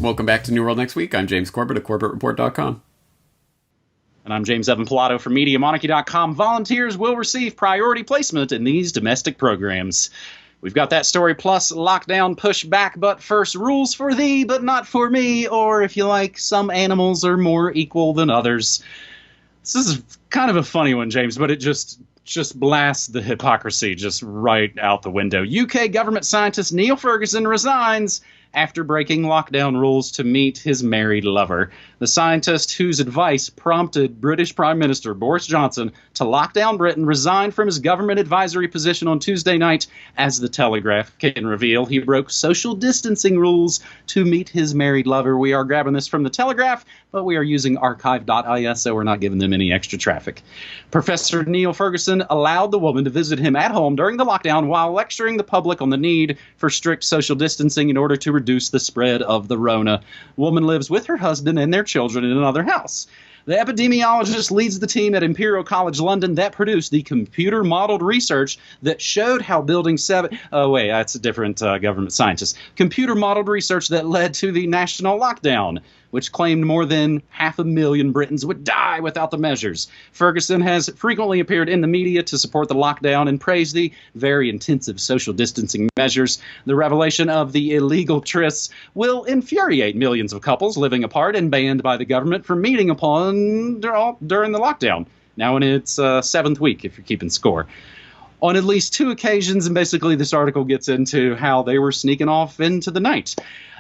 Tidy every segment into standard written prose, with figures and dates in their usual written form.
Welcome back to New World Next Week. I'm James Corbett of CorbettReport.com. And I'm James Evan Pilato from MediaMonarchy.com. Volunteers will receive priority placement in these domestic programs. We've got that story plus lockdown pushback, but first, rules for thee, but not for me, or if you like, some animals are more equal than others. This is kind of a funny one, James, but it just blasts the hypocrisy just right out the window. UK government scientist Neil Ferguson resigns after breaking lockdown rules to meet his married lover. The scientist, whose advice prompted British Prime Minister Boris Johnson to lock down Britain, resigned from his government advisory position on Tuesday night. As the Telegraph can reveal, he broke social distancing rules to meet his married lover. We are grabbing this from the Telegraph, but we are using archive.is, so we're not giving them any extra traffic. Professor Neil Ferguson allowed the woman to visit him at home during the lockdown while lecturing the public on the need for strict social distancing in order to reduce the spread of the Rona. Woman lives with her husband and their children in another house. The epidemiologist leads the team at Imperial College London that produced the computer-modeled research that showed how Building 7... Oh, wait, that's a different government scientist. Computer-modeled research that led to the national lockdown, which claimed more than 500,000 Britons would die without the measures. Ferguson has frequently appeared in the media to support the lockdown and praised the very intensive social distancing measures. The revelation of the illegal trysts will infuriate millions of couples living apart and banned by the government from meeting upon during the lockdown. Now in its seventh week, if you're keeping score. On at least two occasions, and basically this article gets into how they were sneaking off into the night.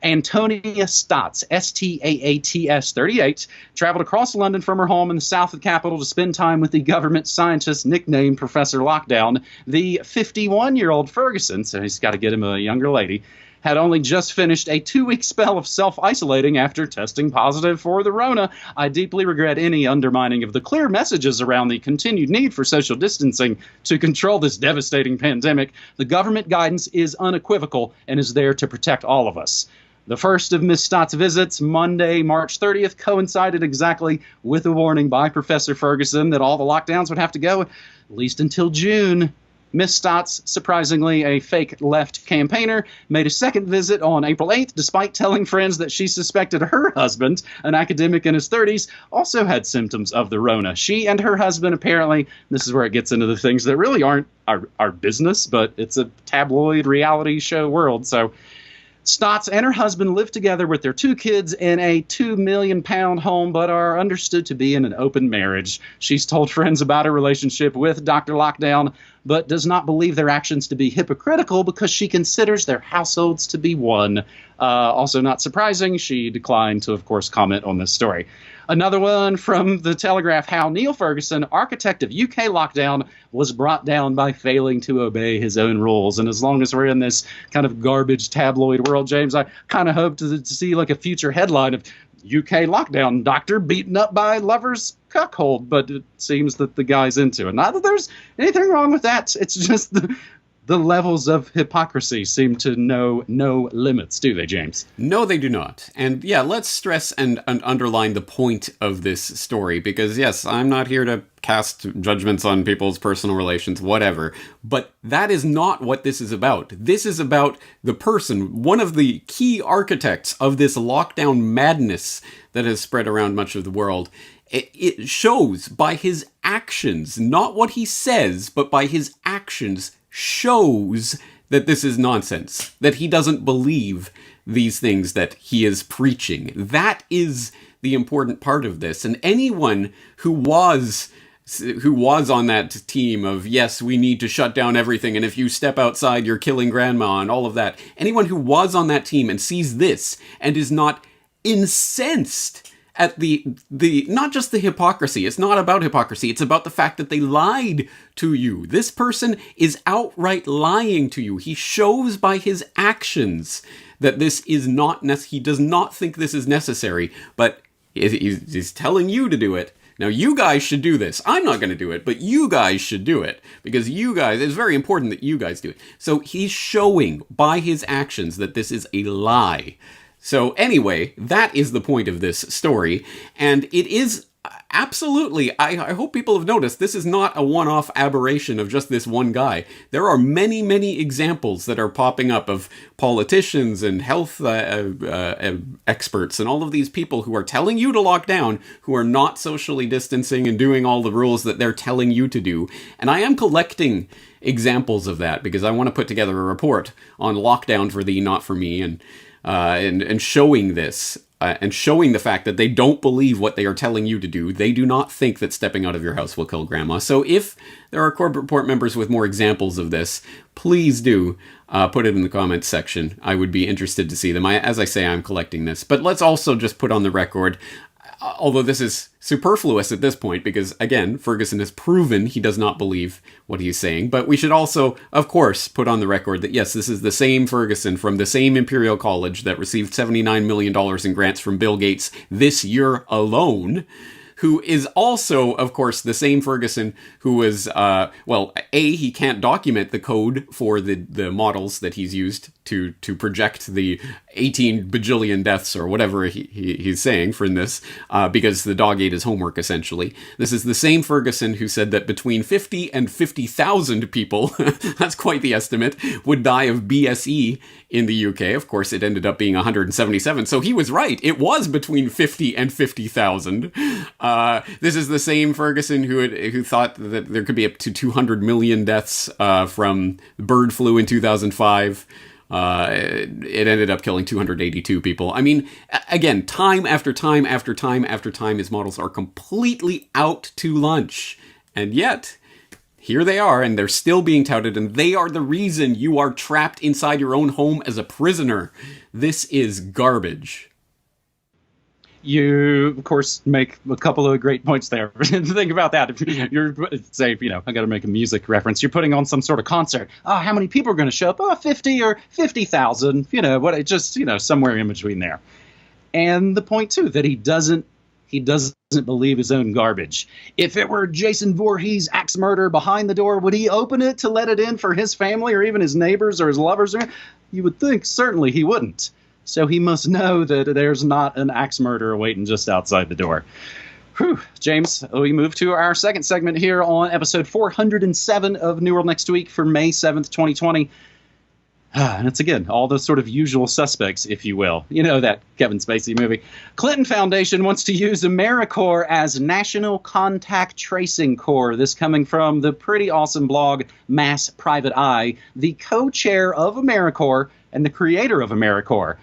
Antonia Stotts, Staats 38, traveled across London from her home in the south of the capital to spend time with the government scientist nicknamed Professor Lockdown. The 51-year-old Ferguson, so he's got to get him a younger lady, had only just finished a 2-week spell of self-isolating after testing positive for the Rona. I deeply regret any undermining of the clear messages around the continued need for social distancing to control this devastating pandemic. The government guidance is unequivocal and is there to protect all of us. The first of Ms. Stott's visits, Monday, March 30th, coincided exactly with a warning by Professor Ferguson that all the lockdowns would have to go at least until June. Ms. Stotts, surprisingly a fake left campaigner, made a second visit on April 8th, despite telling friends that she suspected her husband, an academic in his 30s, also had symptoms of the Rona. She and her husband apparently, this is where it gets into the things that really aren't our business, but it's a tabloid reality show world, so Stotts and her husband live together with their 2 kids in a £2 million home, but are understood to be in an open marriage. She's told friends about her relationship with Dr. Lockdown, but does not believe their actions to be hypocritical because she considers their households to be one. Also not surprising, she declined to, of course, comment on this story. Another one from the Telegraph, how Neil Ferguson, architect of UK lockdown, was brought down by failing to obey his own rules. And as long as we're in this kind of garbage tabloid world, James, I kind of hope to see like a future headline of UK lockdown doctor beaten up by lover's cuckold. But it seems that the guy's into it. Not that there's anything wrong with that. It's just the levels of hypocrisy seem to know no limits, do they, James? No, they do not. And yeah, let's stress and underline the point of this story, because yes, I'm not here to cast judgments on people's personal relations, whatever, but that is not what this is about. This is about the person, one of the key architects of this lockdown madness that has spread around much of the world. It shows by his actions, not what he says, but by his actions, shows that this is nonsense, that he doesn't believe these things that he is preaching. That is the important part of this. And anyone who was on that team of, yes, we need to shut down everything, and if you step outside, you're killing grandma, and all of that, anyone who was on that team and sees this and is not incensed at the not just the hypocrisy. It's not about hypocrisy. It's about the fact that they lied to you. This person is outright lying to you. He shows by his actions that this is not he does not think this is necessary, but he's telling you to do it. Now, you guys should do this. I'm not going to do it, but you guys should do it, because you guys, it's very important that you guys do it. So he's showing by his actions that this is a lie. So anyway, that is the point of this story, and it is Absolutely. I hope people have noticed this is not a one-off aberration of just this one guy. There are many, many examples that are popping up of politicians and health experts and all of these people who are telling you to lock down, who are not socially distancing and doing all the rules that they're telling you to do. And I am collecting examples of that because I want to put together a report on lockdown for thee, not for me, and showing this. And showing the fact that they don't believe what they are telling you to do. They do not think that stepping out of your house will kill grandma. So if there are Corbett Report members with more examples of this, please do put it in the comments section. I would be interested to see them. As I say, I'm collecting this. But let's also just put on the record, although this is superfluous at this point, because, again, Ferguson has proven he does not believe what he's saying. But we should also, of course, put on the record that, yes, this is the same Ferguson from the same Imperial College that received $79 million in grants from Bill Gates this year alone, who is also, of course, the same Ferguson who was, he can't document the code for the models that he's used to project the 18 bajillion deaths or whatever he's saying for this, because the dog ate his homework, essentially. This is the same Ferguson who said that between 50 and 50,000 people, that's quite the estimate, would die of BSE in the UK. Of course, it ended up being 177, so he was right. It was between 50 and 50,000. This is the same Ferguson who thought that there could be up to 200 million deaths from bird flu in 2005. It ended up killing 282 people. I mean, again, time after time after time after time, his models are completely out to lunch. And yet, here they are, and they're still being touted, and they are the reason you are trapped inside your own home as a prisoner. This is garbage. You, of course, make a couple of great points there. Think about that. If you're, say, I got to make a music reference. You're putting on some sort of concert. Oh, how many people are going to show up? Oh, 50 or 50,000. Somewhere in between there. And the point, too, that he doesn't believe his own garbage. If it were Jason Voorhees' axe murder behind the door, would he open it to let it in for his family or even his neighbors or his lovers? You would think certainly he wouldn't. So he must know that there's not an axe murderer waiting just outside the door. Whew. James, we move to our second segment here on episode 407 of New World Next Week for May 7th, 2020. And it's, again, all those sort of usual suspects, if you will. You know, that Kevin Spacey movie. Clinton Foundation wants to use AmeriCorps as National Contact Tracing Corps. This coming from the pretty awesome blog Mass Private Eye, the co-chair of AmeriCorps and the creator of AmeriCorps.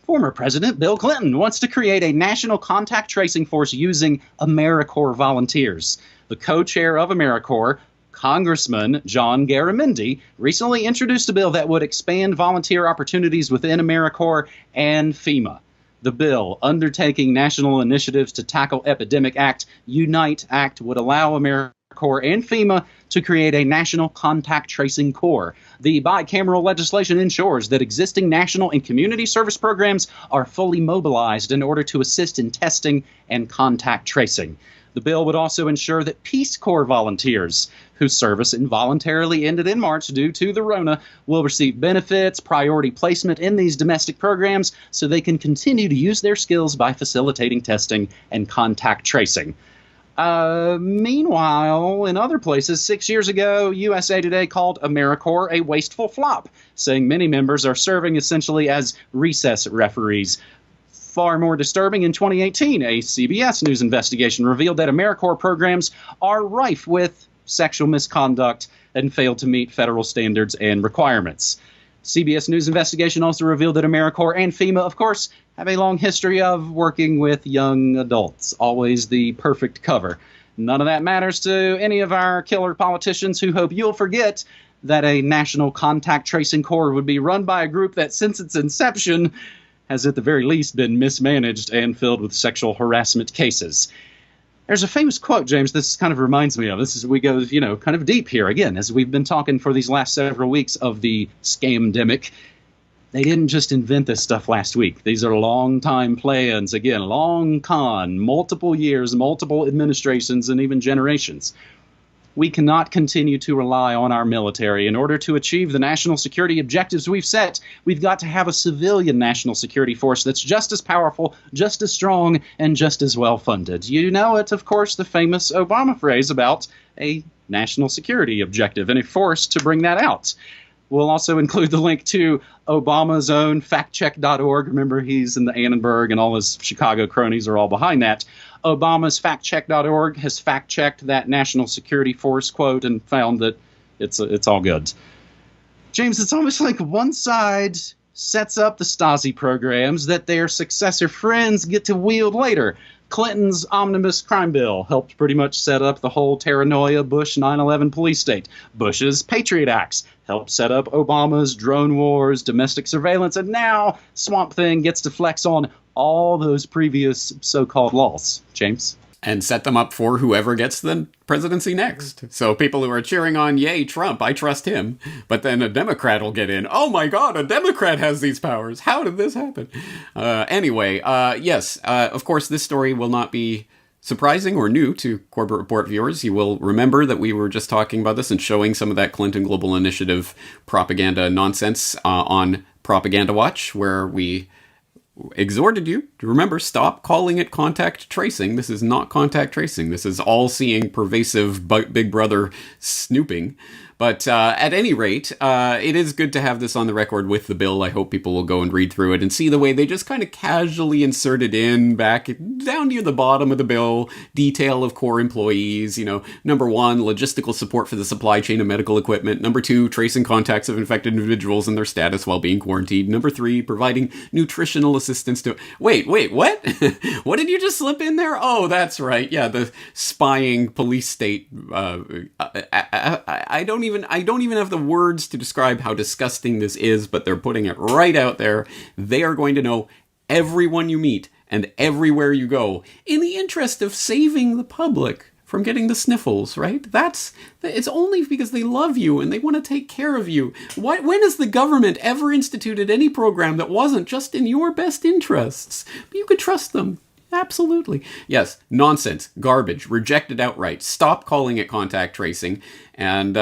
Former President Bill Clinton wants to create a national contact tracing force using AmeriCorps volunteers. The co-chair of AmeriCorps, Congressman John Garamendi, recently introduced a bill that would expand volunteer opportunities within AmeriCorps and FEMA. The bill, undertaking national initiatives to tackle epidemic act, Unite Act, would allow AmeriCorps and FEMA to create a national contact tracing corps. The bicameral legislation ensures that existing national and community service programs are fully mobilized in order to assist in testing and contact tracing. The bill would also ensure that Peace Corps volunteers whose service involuntarily ended in March due to the Rona will receive benefits, priority placement in these domestic programs so they can continue to use their skills by facilitating testing and contact tracing. Meanwhile, in other places, 6 years ago, USA Today called AmeriCorps a wasteful flop, saying many members are serving essentially as recess referees. Far more disturbing, in 2018, a CBS News investigation revealed that AmeriCorps programs are rife with sexual misconduct and fail to meet federal standards and requirements. CBS News investigation also revealed that AmeriCorps and FEMA, of course, have a long history of working with young adults. Always the perfect cover. None of that matters to any of our killer politicians who hope you'll forget that a national contact tracing corps would be run by a group that, since its inception, has at the very least been mismanaged and filled with sexual harassment cases. There's a famous quote, James, this kind of reminds me of. This is, we go, kind of deep here again, as we've been talking for these last several weeks of the scamdemic. They didn't just invent this stuff last week. These are long-time plans, again, long con, multiple years, multiple administrations, and even generations. We cannot continue to rely on our military. In order to achieve the national security objectives we've set, we've got to have a civilian national security force that's just as powerful, just as strong, and just as well funded. You know it, of course, the famous Obama phrase about a national security objective and a force to bring that out. We'll also include the link to Obama's own factcheck.org. Remember, he's in the Annenberg and all his Chicago cronies are all behind that. Obama's factcheck.org has fact-checked that national security force quote and found that it's all good. James, it's almost like one side sets up the Stasi programs that their successor friends get to wield later. Clinton's omnibus crime bill helped pretty much set up the whole Terranoia Bush 9/11 police state. Bush's Patriot Acts helped set up Obama's drone wars, domestic surveillance, and now Swamp Thing gets to flex on all those previous so-called laws. James? And set them up for whoever gets the presidency next. So people who are cheering on, yay, Trump, I trust him. But then a Democrat will get in. Oh my God, a Democrat has these powers. How did this happen? Anyway, yes, of course, this story will not be surprising or new to Corbett Report viewers. You will remember that we were just talking about this and showing some of that Clinton Global Initiative propaganda nonsense on Propaganda Watch, where we exhorted you to remember, stop calling it contact tracing. This is not contact tracing. This is all-seeing, pervasive Big Brother snooping. But at any rate, it is good to have this on the record with the bill. I hope people will go and read through it and see the way they just kind of casually inserted in back down near the bottom of the bill, detail of core employees, number 1, logistical support for the supply chain of medical equipment. Number 2, tracing contacts of infected individuals and their status while being quarantined. Number 3, providing nutritional assistance to... Wait, what? What did you just slip in there? Oh, that's right. Yeah, the spying police state. I don't even have the words to describe how disgusting this is, but they're putting it right out there. They are going to know everyone you meet and everywhere you go in the interest of saving the public from getting the sniffles, right? It's only because they love you and they want to take care of you. When has the government ever instituted any program that wasn't just in your best interests? But you could trust them. Absolutely. Yes, nonsense, garbage, rejected outright. Stop calling it contact tracing. And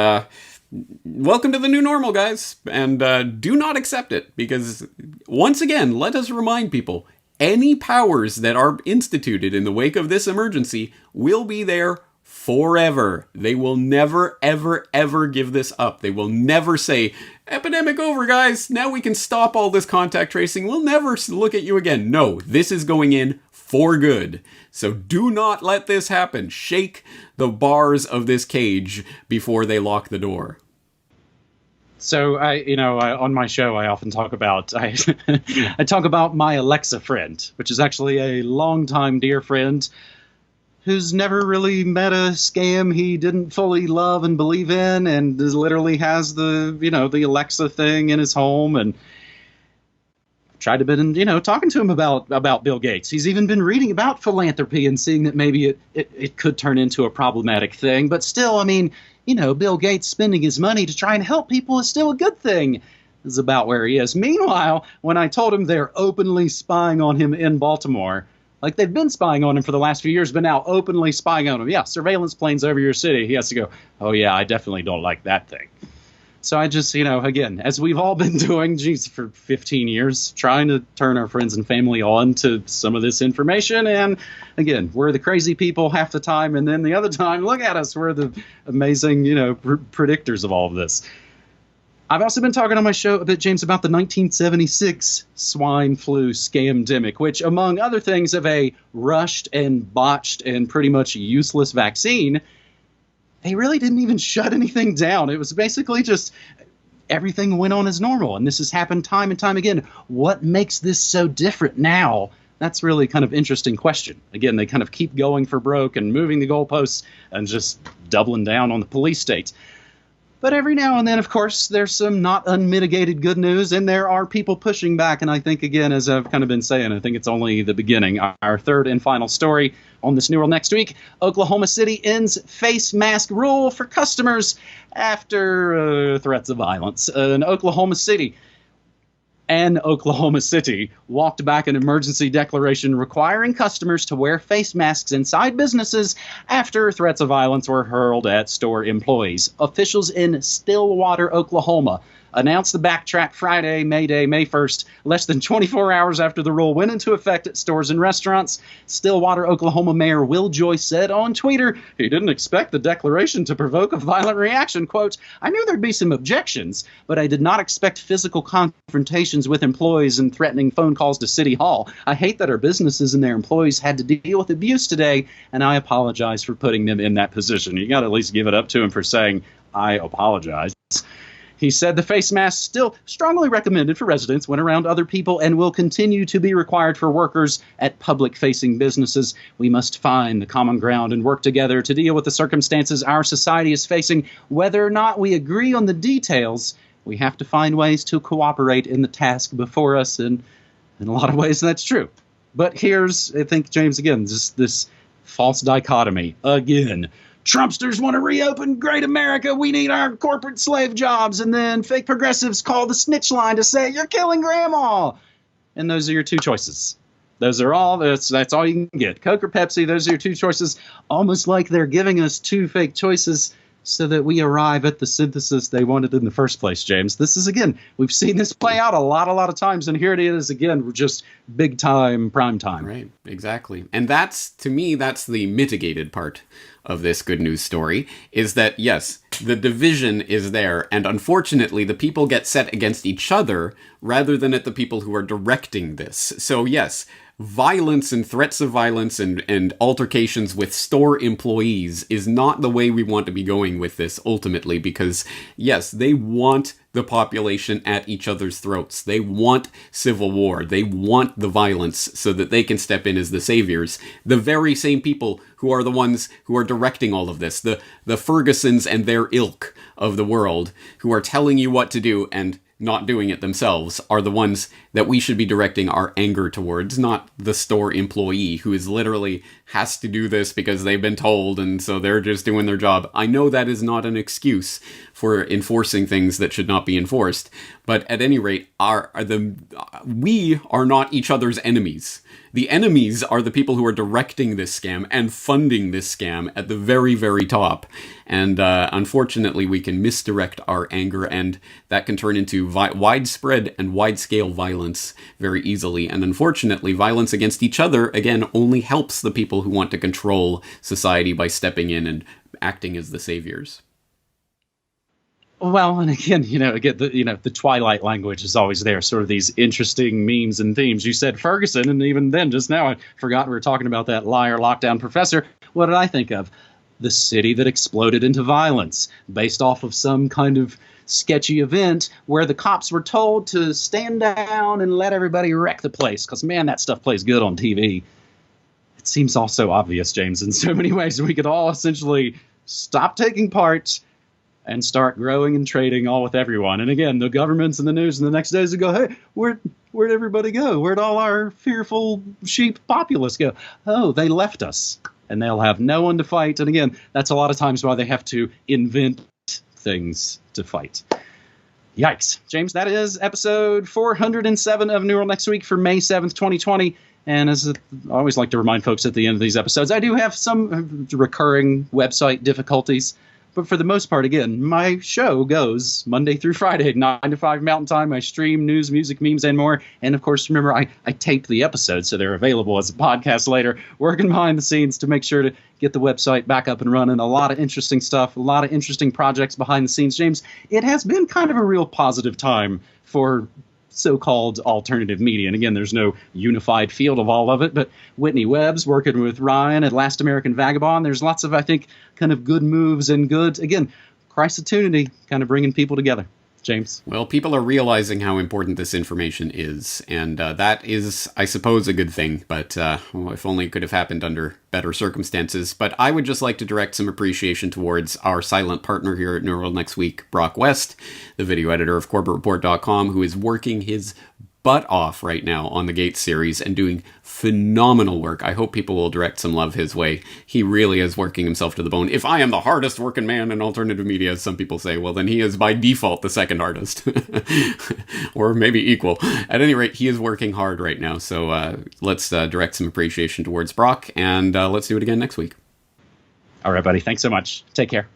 welcome to the new normal, guys. And do not accept it, because once again, let us remind people, any powers that are instituted in the wake of this emergency will be there forever. They will never, ever, ever give this up. They will never say, epidemic over, guys. Now we can stop all this contact tracing. We'll never look at you again. No, this is going in for good. So do not let this happen. Shake the bars of this cage before they lock the door. So on my show, I often talk about, I talk about my Alexa friend, which is actually a longtime dear friend who's never really met a scam he didn't fully love and believe in, and literally has the Alexa thing in his home, and tried to been, talking to him about Bill Gates. He's even been reading about philanthropy and seeing that maybe it could turn into a problematic thing. But still, Bill Gates spending his money to try and help people is still a good thing. This is about where he is. Meanwhile, when I told him they're openly spying on him in Baltimore, like they've been spying on him for the last few years, but now openly spying on him. Yeah, surveillance planes over your city. He has to go, oh yeah, I definitely don't like that thing. So I just, again, as we've all been doing, for 15 years, trying to turn our friends and family on to some of this information. And again, we're the crazy people half the time. And then the other time, look at us. We're the amazing, predictors of all of this. I've also been talking on my show a bit, James, about the 1976 swine flu scamdemic, which, among other things, of a rushed and botched and pretty much useless vaccine, they really didn't even shut anything down. It was basically just everything went on as normal. And this has happened time and time again. What makes this so different now? That's really kind of interesting question. Again, they kind of keep going for broke and moving the goalposts and just doubling down on the police states. But every now and then, of course, there's some not unmitigated good news, and there are people pushing back. And I think, again, as I've kind of been saying, I think it's only the beginning. Our third and final story on this New World next week, Oklahoma City ends face mask rule for customers after threats of violence. In Oklahoma City, and Oklahoma City walked back an emergency declaration requiring customers to wear face masks inside businesses after threats of violence were hurled at store employees. Officials in Stillwater, Oklahoma, announced the backtrack Friday, May 1st, less than 24 hours after the rule went into effect at stores and restaurants. Stillwater, Oklahoma Mayor Will Joyce said on Twitter he didn't expect the declaration to provoke a violent reaction. Quote, "I knew there'd be some objections, but I did not expect physical confrontations with employees and threatening phone calls to City Hall. I hate that our businesses and their employees had to deal with abuse today, and I apologize for putting them in that position." You got to at least give it up to him for saying, "I apologize." He said the face mask still strongly recommended for residents when around other people and will continue to be required for workers at public-facing businesses. We must find the common ground and work together to deal with the circumstances our society is facing. Whether or not we agree on the details, we have to find ways to cooperate in the task before us, and in a lot of ways that's true. But here's, I think, James, again, just this false dichotomy. Again, Trumpsters want to reopen great America. We need our corporate slave jobs. And then fake progressives call the snitch line to say, you're killing grandma. And those are your two choices. That's all you can get. Coke or Pepsi, those are your two choices. Almost like they're giving us two fake choices so that we arrive at the synthesis they wanted in the first place, James. This is, again, we've seen this play out a lot of times, and here it is again. We're just big time, prime time. Right, exactly. And that's, to me, that's the mitigated part of this good news story, is that, yes, the division is there, and unfortunately the people get set against each other rather than at the people who are directing this. So yes, violence and threats of violence and altercations with store employees is not the way we want to be going with this ultimately, because yes, they want the population at each other's throats. They want civil war. They want the violence so that they can step in as the saviors. The very same people who are the ones who are directing all of this, the Fergusons and their ilk of the world, who are telling you what to do and not doing it themselves, are the ones that we should be directing our anger towards, not the store employee who is literally has to do this because they've been told and so they're just doing their job. I know that is not an excuse for enforcing things that should not be enforced, but at any rate, we are not each other's enemies. The enemies are the people who are directing this scam and funding this scam at the very, very top. And unfortunately, we can misdirect our anger, and that can turn into widespread and wide-scale violence very easily. And unfortunately, violence against each other, again, only helps the people who want to control society by stepping in and acting as the saviors. Well, and again, the Twilight language is always there, sort of these interesting memes and themes. You said Ferguson, and even then, just now, I forgot we were talking about that liar lockdown professor. What did I think of? The city that exploded into violence, based off of some kind of sketchy event where the cops were told to stand down and let everybody wreck the place, because, man, that stuff plays good on TV. It seems also obvious, James, in so many ways. We could all essentially stop taking part and start growing and trading all with everyone. And again, the governments and the news in the next days would go, hey, where'd everybody go? Where'd all our fearful sheep populace go? Oh, they left us. And they'll have no one to fight. And again, that's a lot of times why they have to invent things to fight. Yikes. James, that is episode 407 of New World Next Week for May 7th, 2020. And as I always like to remind folks at the end of these episodes, I do have some recurring website difficulties. But for the most part, again, my show goes Monday through Friday, 9 to 5 Mountain Time. I stream news, music, memes, and more. And, of course, remember, I tape the episodes, so they're available as a podcast later. Working behind the scenes to make sure to get the website back up and running. A lot of interesting stuff, a lot of interesting projects behind the scenes. James, it has been kind of a real positive time for so-called alternative media. And again, there's no unified field of all of it, but Whitney Webb's working with Ryan at Last American Vagabond. There's lots of, I think, kind of good moves and good, again, Christ-unity, kind of bringing people together. James? Well, people are realizing how important this information is, and that is, I suppose, a good thing, but if only it could have happened under better circumstances. But I would just like to direct some appreciation towards our silent partner here at New World Next Week, Brock West, the video editor of CorbettReport.com, who is working his butt off right now on the Gates series and doing phenomenal work. I hope people will direct some love his way. He really is working himself to the bone. If I am the hardest working man in alternative media, as some people say, well, then he is by default the second hardest. Or maybe equal. At any rate, he is working hard right now. So let's direct some appreciation towards Brock, and let's do it again next week. All right, buddy. Thanks so much. Take care.